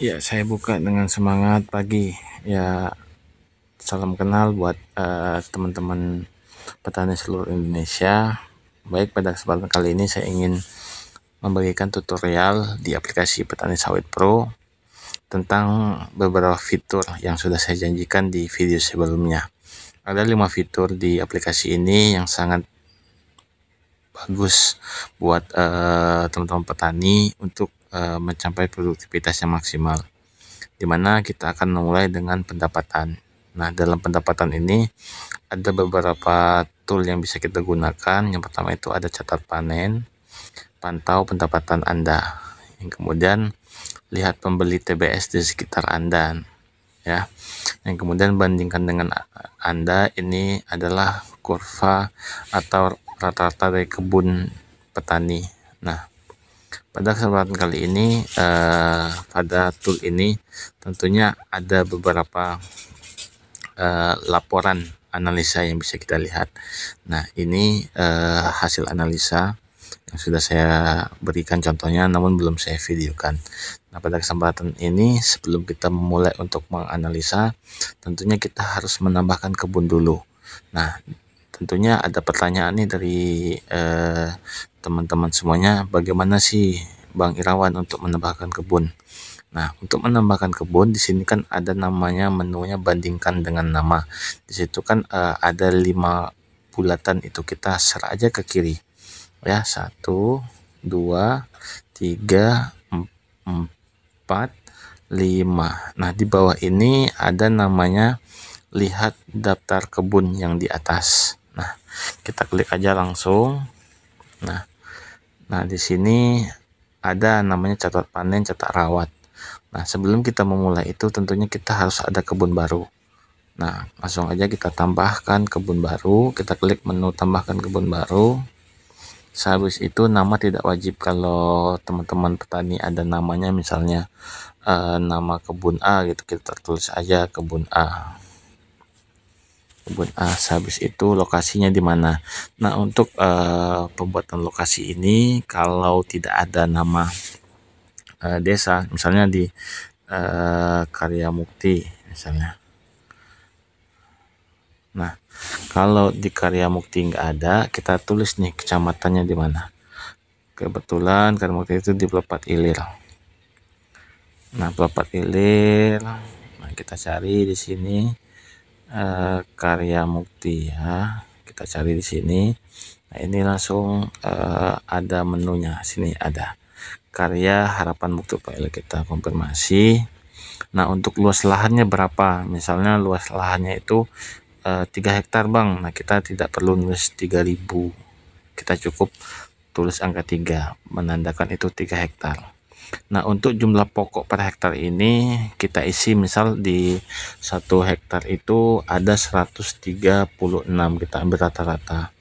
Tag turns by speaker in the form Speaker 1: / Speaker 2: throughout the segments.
Speaker 1: Ya, saya buka dengan semangat pagi. Ya, salam kenal buat teman-teman petani seluruh Indonesia. Baik, pada kesempatan kali ini saya ingin membagikan tutorial di aplikasi Petani Sawit Pro tentang beberapa fitur yang sudah saya janjikan di video sebelumnya. Ada 5 fitur di aplikasi ini yang sangat bagus buat teman-teman petani untuk mencapai produktivitas yang maksimal, dimana kita akan memulai dengan pendapatan. Nah, dalam pendapatan ini ada beberapa tool yang bisa kita gunakan. Yang pertama itu ada catat panen, pantau pendapatan Anda. Yang kemudian lihat pembeli TBS di sekitar Anda, ya. Yang kemudian bandingkan dengan Anda, ini adalah kurva atau rata-rata dari kebun petani. Nah, pada kesempatan kali ini pada tool ini tentunya ada beberapa laporan analisa yang bisa kita lihat. Nah, ini hasil analisa yang sudah saya berikan contohnya namun belum saya videokan. Nah, pada kesempatan ini sebelum kita memulai untuk menganalisa, tentunya kita harus menambahkan kebun dulu. Nah, tentunya ada pertanyaan nih dari teman-teman semuanya, bagaimana sih Bang Irawan untuk menambahkan kebun? Nah, untuk menambahkan kebun di sini kan ada namanya, menunya bandingkan dengan nama. Di situ kan ada 5 bulatan, itu kita share aja ke kiri. Ya, 1, 2, 3, 4, 5. Nah, di bawah ini ada namanya lihat daftar kebun yang di atas. Nah, kita klik aja langsung. Nah, di sini ada namanya catat panen, catat rawat. Nah, sebelum kita memulai itu tentunya kita harus ada kebun baru. Nah, langsung aja kita tambahkan kebun baru. Kita klik menu tambahkan kebun baru. Sehabis itu nama tidak wajib. Kalau teman-teman petani ada namanya, misalnya nama kebun A gitu, kita tulis aja kebun A. Sehabis itu lokasinya di mana. Nah, untuk pembuatan lokasi ini kalau tidak ada nama desa, misalnya di Karya Mukti misalnya. Nah, kalau di Karya Mukti nggak ada, kita tulis nih kecamatannya di mana. Kebetulan Karya Mukti itu di Pelepat Ilir. Nah, Pelepat Ilir, nah kita cari di sini Karya Mukti ya. Kita cari di sini. Nah, ini langsung ada menunya. Sini ada Karya Harapan Mukti Pak, kita konfirmasi. Nah, untuk luas lahannya berapa? Misalnya luas lahannya itu 3 hektar Bang. Nah, kita tidak perlu nulis 3000. Kita cukup tulis angka 3, menandakan itu 3 hektar. Nah, untuk jumlah pokok per hektar ini kita isi, misal di 1 hektar itu ada 136, kita ambil rata-rata.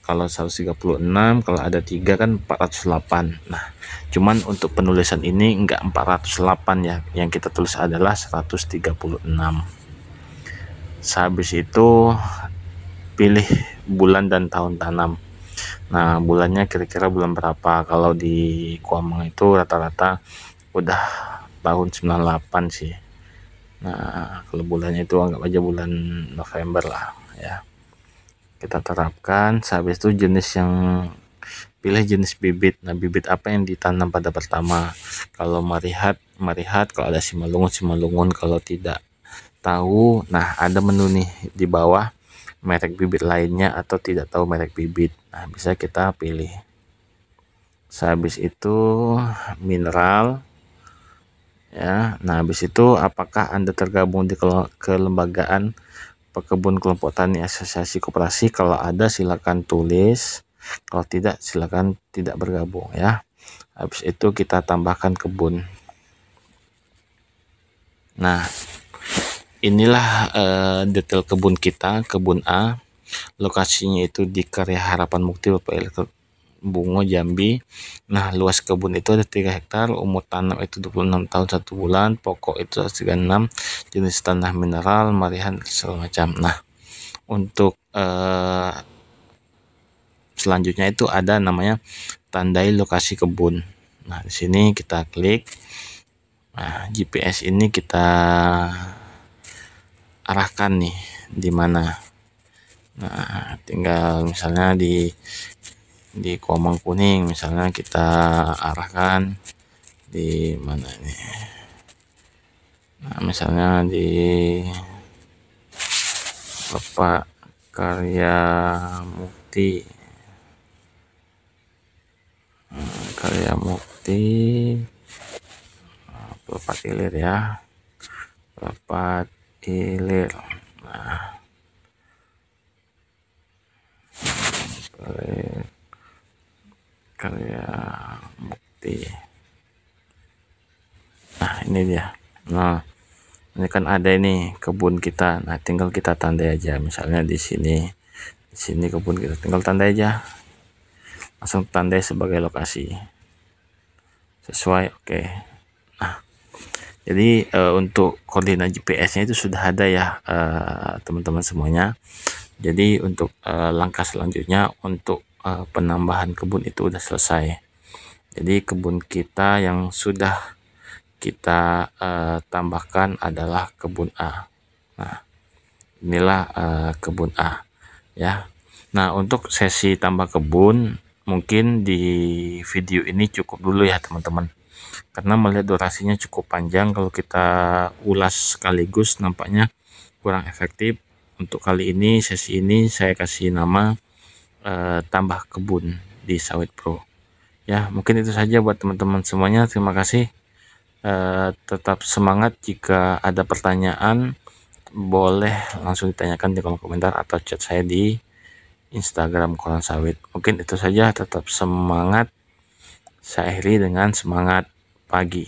Speaker 1: Kalau 136, kalau ada 3 kan 408. Nah, cuman untuk penulisan ini enggak 408 ya, yang kita tulis adalah 136. Sehabis itu pilih bulan dan tahun tanam. Nah, bulannya kira-kira bulan berapa? Kalau di Kuamang itu rata-rata udah tahun 98 sih. Nah, kalau bulannya itu anggap aja bulan November lah ya. Kita terapkan. Habis itu jenis yang pilih jenis bibit. Nah, bibit apa yang ditanam pada pertama? Kalau merihat, kalau ada simalungun. Kalau tidak tahu, nah ada menu nih di bawah, merek bibit lainnya atau tidak tahu merek bibit. Nah, bisa kita pilih. Habis itu mineral ya. Nah, habis itu apakah Anda tergabung di kelembagaan pekebun kelompok tani asosiasi koperasi? Kalau ada silakan tulis, kalau tidak silakan tidak bergabung ya. Habis itu kita tambahkan kebun. Nah, inilah detail kebun kita, kebun A. Lokasinya itu di Karya Harapan Mukti Bapak Bungo, Jambi. Nah, luas kebun itu ada 3 hektar, umur tanam itu 26 tahun 1 bulan, pokok itu 36, jenis tanah mineral, marihan segala macam. Nah, untuk selanjutnya itu ada namanya tandai lokasi kebun. Nah, di sini kita klik. Nah, GPS ini kita arahkan nih di mana. Nah, tinggal misalnya di Komang Kuning, misalnya kita arahkan di mana nih. Nah, misalnya di Bapak Karya Mukti. Karya Mukti Bapak Ilir ya, Bapak Ilir. Nah, Karya Mukti. Nah, ini dia. Nah, ini kan ada ini kebun kita. Nah, tinggal kita tandai aja. Misalnya di sini kebun kita, tinggal tandai aja. Langsung tandai sebagai lokasi. Sesuai, oke. Nah, jadi untuk koordinat GPS-nya itu sudah ada ya, teman-teman semuanya. Jadi untuk langkah selanjutnya untuk penambahan kebun itu udah selesai. Jadi kebun kita yang sudah kita tambahkan adalah kebun A. Nah, inilah kebun A ya. Nah, untuk sesi tambah kebun mungkin di video ini cukup dulu ya teman-teman, karena melihat durasinya cukup panjang. Kalau kita ulas sekaligus nampaknya kurang efektif. Untuk kali ini, sesi ini saya kasih nama tambah kebun di Sawit Pro ya. Mungkin itu saja buat teman-teman semuanya. Terima kasih. Tetap semangat. Jika ada pertanyaan boleh langsung ditanyakan di kolom komentar atau chat saya di Instagram Koran Sawit. Mungkin itu saja. Tetap semangat. Saya akhiri dengan semangat pagi.